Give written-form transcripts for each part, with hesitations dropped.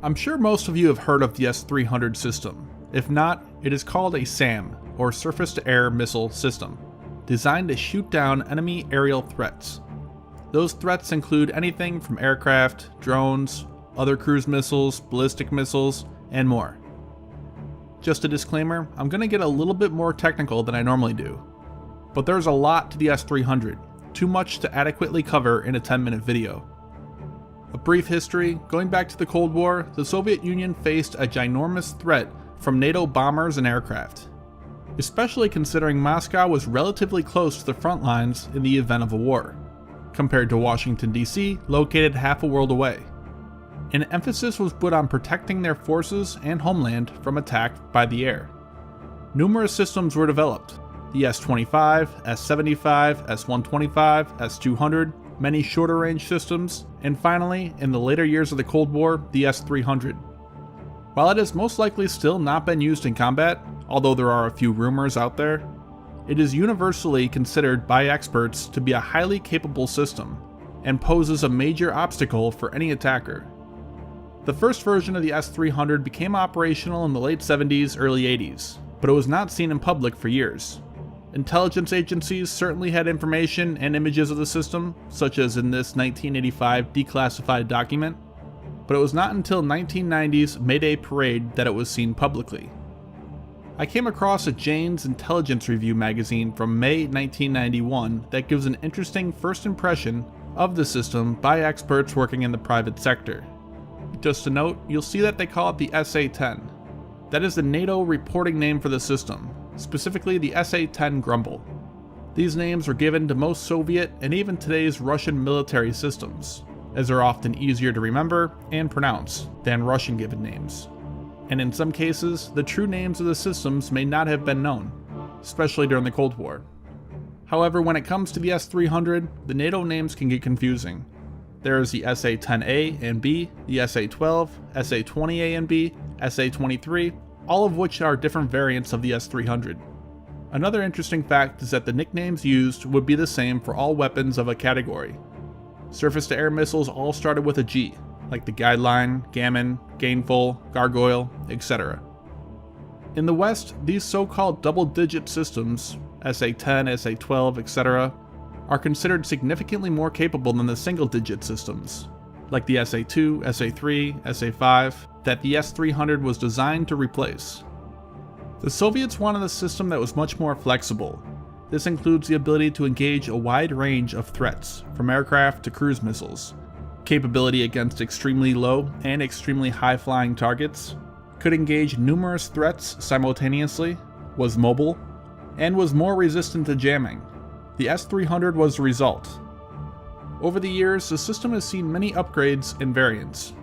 I'm sure most of you have heard of the S-300 system. If not, it is called a SAM, or Surface-to-Air Missile System, designed to shoot down enemy aerial threats. Those threats include anything from aircraft, drones, other cruise missiles, ballistic missiles, and more. Just a disclaimer, I'm going to get a little bit more technical than I normally do. But there's a lot to the S-300, too much to adequately cover in a 10-minute video. A brief history, going back to the Cold War, the Soviet Union faced a ginormous threat from NATO bombers and aircraft, especially considering Moscow was relatively close to the front lines in the event of a war, compared to Washington, D.C., located half a world away. An emphasis was put on protecting their forces and homeland from attack by the air. Numerous systems were developed: the S-25, S-75, S-125, S-200, many shorter range systems, and finally, in the later years of the Cold War, the S-300. While it has most likely still not been used in combat, although there are a few rumors out there, it is universally considered by experts to be a highly capable system, and poses a major obstacle for any attacker. The first version of the S-300 became operational in the late 70s, early 80s, but it was not seen in public for years. Intelligence agencies certainly had information and images of the system, such as in this 1985 declassified document, but it was not until 1990's May Day parade that it was seen publicly. I came across a Jane's Intelligence Review magazine from May 1991 that gives an interesting first impression of the system by experts working in the private sector. Just a note, you'll see that they call it the SA-10. That is the NATO reporting name for the system, specifically the SA-10 Grumble. These names were given to most Soviet and even today's Russian military systems, as they're often easier to remember and pronounce than Russian given names. And in some cases, the true names of the systems may not have been known, especially during the Cold War. However, when it comes to the S-300, the NATO names can get confusing. There is the SA-10A and B, the SA-12, SA-20A and B, SA-23, all of which are different variants of the S-300. Another interesting fact is that the nicknames used would be the same for all weapons of a category. Surface-to-air missiles all started with a G, like the Guideline, Gammon, Gainful, Gargoyle, etc. In the West, these so-called double-digit systems, SA-10, SA-12, etc., are considered significantly more capable than the single-digit systems, like the SA-2, SA-3, SA-5, that the S-300 was designed to replace. The Soviets wanted a system that was much more flexible. This includes the ability to engage a wide range of threats, from aircraft to cruise missiles, capability against extremely low and extremely high-flying targets, could engage numerous threats simultaneously, was mobile, and was more resistant to jamming. The S-300 was the result. Over the years, the system has seen many upgrades and variants.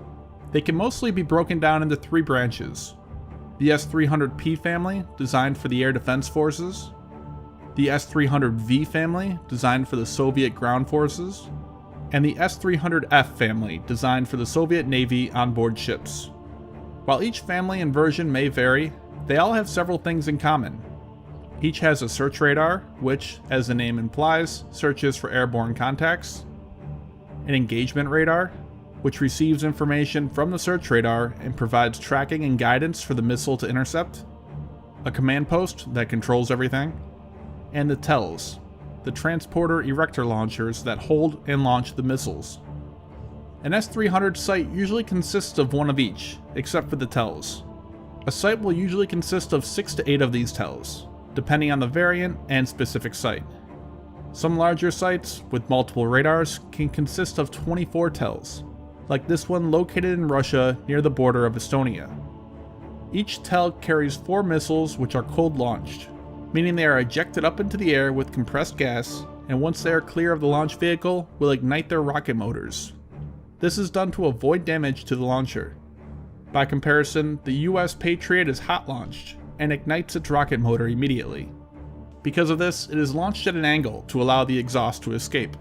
They can mostly be broken down into three branches: the S-300P family, designed for the air defense forces; the S-300V family, designed for the Soviet ground forces; and the S-300F family, designed for the Soviet Navy onboard ships. While each family and version may vary, they all have several things in common. Each has a search radar, which, as the name implies, searches for airborne contacts; an engagement radar, which receives information from the search radar and provides tracking and guidance for the missile to intercept; a command post that controls everything; and the TELs, the transporter erector launchers that hold and launch the missiles. An S-300 site usually consists of one of each, except for the TELs. A site will usually consist of 6 to 8 of these TELs, depending on the variant and specific site. Some larger sites, with multiple radars, can consist of 24 TELs, like this one located in Russia near the border of Estonia. Each TEL carries 4 missiles which are cold launched, meaning they are ejected up into the air with compressed gas, and once they are clear of the launch vehicle, will ignite their rocket motors. This is done to avoid damage to the launcher. By comparison, the US Patriot is hot launched and ignites its rocket motor immediately. Because of this, it is launched at an angle to allow the exhaust to escape.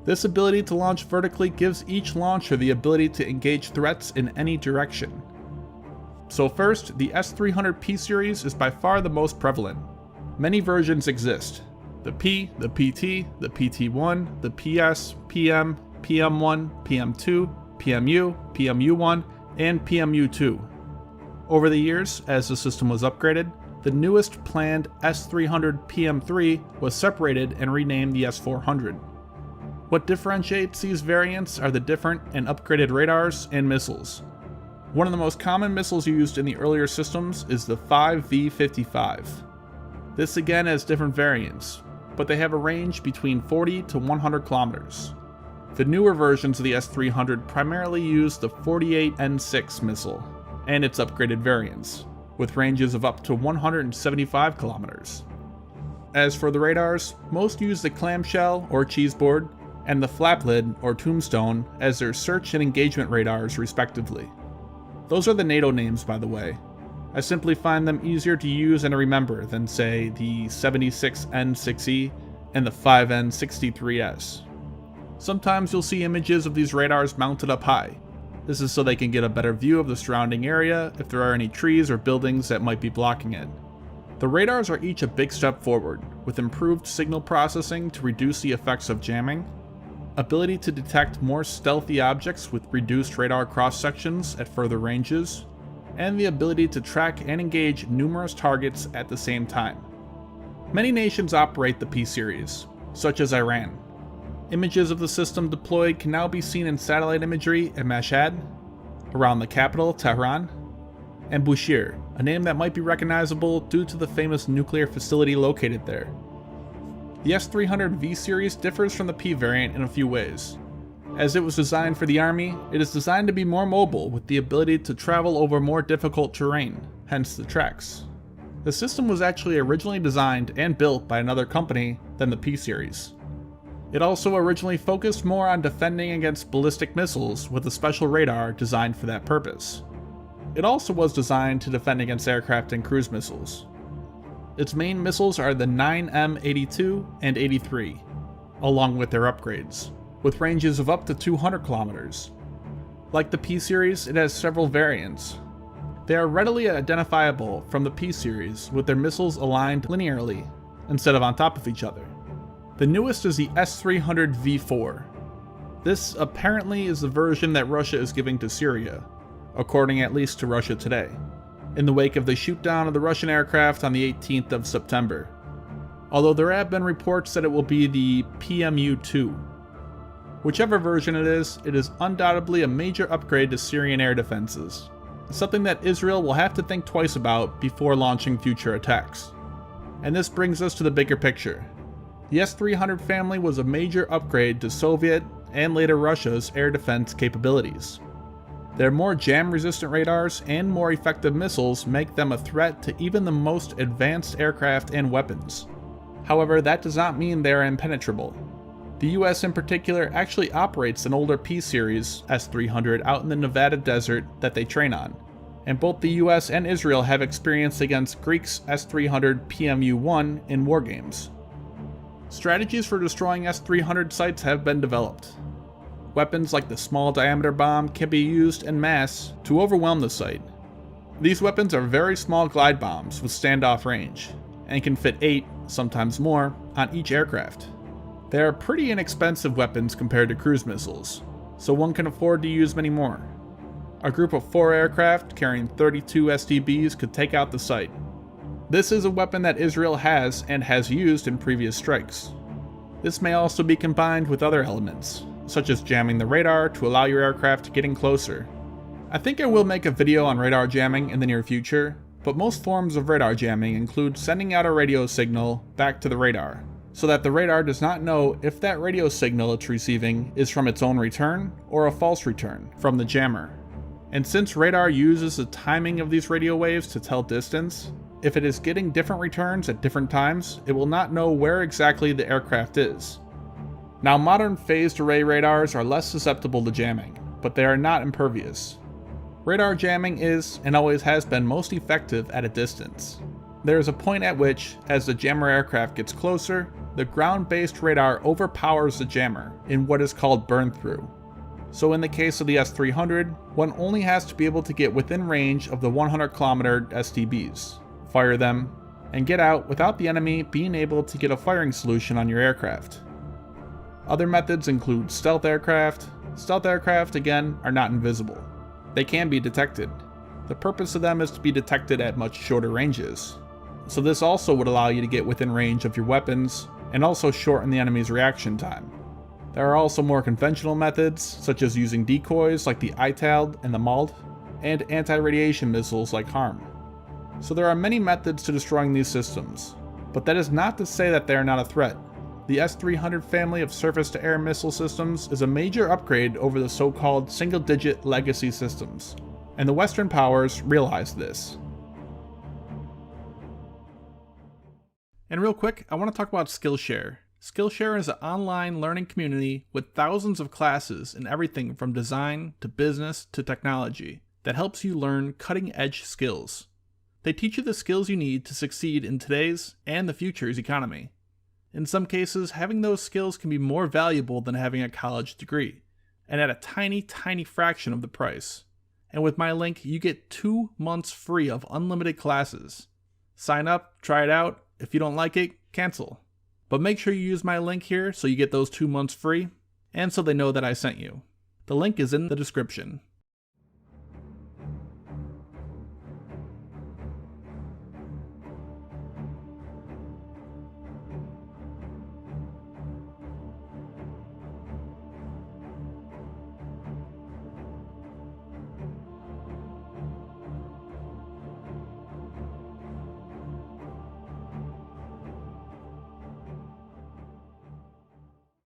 This ability to launch vertically gives each launcher the ability to engage threats in any direction. So first, the S-300P series is by far the most prevalent. Many versions exist: the P, the PT, the PT-1, the PS, PM, PM1, PM2, PMU, PMU1, and PMU-2. Over the years, as the system was upgraded, the newest planned S-300 PM3 was separated and renamed the S-400. What differentiates these variants are the different and upgraded radars and missiles. One of the most common missiles used in the earlier systems is the 5V55. This again has different variants, but they have a range between 40 to 100 kilometers. The newer versions of the S-300 primarily use the 48N6 missile and its upgraded variants, with ranges of up to 175 kilometers. As for the radars, most use the clamshell or cheeseboard and the flaplid or tombstone as their search and engagement radars respectively. Those are the NATO names, by the way. I simply find them easier to use and to remember than, say, the 76N6E and the 5N63S. Sometimes you'll see images of these radars mounted up high. This is so they can get a better view of the surrounding area if there are any trees or buildings that might be blocking it. The radars are each a big step forward, with improved signal processing to reduce the effects of jamming, ability to detect more stealthy objects with reduced radar cross-sections at further ranges, and the ability to track and engage numerous targets at the same time. Many nations operate the P-series, such as Iran. Images of the system deployed can now be seen in satellite imagery at Mashhad, around the capital, Tehran, and Bushehr, a name that might be recognizable due to the famous nuclear facility located there. The S-300 V series differs from the P variant in a few ways. As it was designed for the Army, it is designed to be more mobile with the ability to travel over more difficult terrain, hence the treks. The system was actually originally designed and built by another company than the P series. It also originally focused more on defending against ballistic missiles with a special radar designed for that purpose. It also was designed to defend against aircraft and cruise missiles. Its main missiles are the 9M82 and 83, along with their upgrades, with ranges of up to 200 kilometers. Like the P-series, it has several variants. They are readily identifiable from the P-series with their missiles aligned linearly instead of on top of each other. The newest is the S-300 V4. This apparently is the version that Russia is giving to Syria, according at least to Russia Today, in the wake of the shoot-down of the Russian aircraft on the 18th of September. Although there have been reports that it will be the PMU-2. Whichever version it is undoubtedly a major upgrade to Syrian air defenses, something that Israel will have to think twice about before launching future attacks. And this brings us to the bigger picture. The S-300 family was a major upgrade to Soviet and later Russia's air defense capabilities. Their more jam-resistant radars and more effective missiles make them a threat to even the most advanced aircraft and weapons. However, that does not mean they are impenetrable. The US in particular actually operates an older P-series S-300 out in the Nevada desert that they train on, and both the US and Israel have experience against Greek's S-300 PMU-1 in wargames. Strategies for destroying S-300 sites have been developed. Weapons like the small diameter bomb can be used en masse to overwhelm the site. These weapons are very small glide bombs with standoff range, and can fit 8, sometimes more, on each aircraft. They are pretty inexpensive weapons compared to cruise missiles, so one can afford to use many more. A group of 4 aircraft carrying 32 SDBs could take out the site. This is a weapon that Israel has and has used in previous strikes. This may also be combined with other elements, such as jamming the radar to allow your aircraft to get in closer. I think I will make a video on radar jamming in the near future, but most forms of radar jamming include sending out a radio signal back to the radar, so that the radar does not know if that radio signal it's receiving is from its own return or a false return from the jammer. And since radar uses the timing of these radio waves to tell distance, if it is getting different returns at different times, it will not know where exactly the aircraft is. Now, modern phased array radars are less susceptible to jamming, but they are not impervious. Radar jamming is, and always has been, most effective at a distance. There is a point at which, as the jammer aircraft gets closer, the ground-based radar overpowers the jammer in what is called burn-through. So in the case of the S-300, one only has to be able to get within range of the 100-kilometer SDBs, fire them, and get out without the enemy being able to get a firing solution on your aircraft. Other methods include stealth aircraft. Stealth aircraft, again, are not invisible. They can be detected. The purpose of them is to be detected at much shorter ranges. So this also would allow you to get within range of your weapons, and also shorten the enemy's reaction time. There are also more conventional methods, such as using decoys like the ITALD and the MALD, and anti-radiation missiles like HARM. So there are many methods to destroying these systems, but that is not to say that they are not a threat. The S-300 family of surface-to-air missile systems is a major upgrade over the so-called single-digit legacy systems, and the Western powers realize this. And real quick, I want to talk about Skillshare. Skillshare is an online learning community with thousands of classes in everything from design to business to technology that helps you learn cutting-edge skills. They teach you the skills you need to succeed in today's and the future's economy. In some cases, having those skills can be more valuable than having a college degree, and at a tiny fraction of the price. And with my link, you get 2 months free of unlimited classes. Sign up, try it out. If you don't like it, cancel. But make sure you use my link here so you get those 2 months free, and so they know that I sent you. The link is in the description.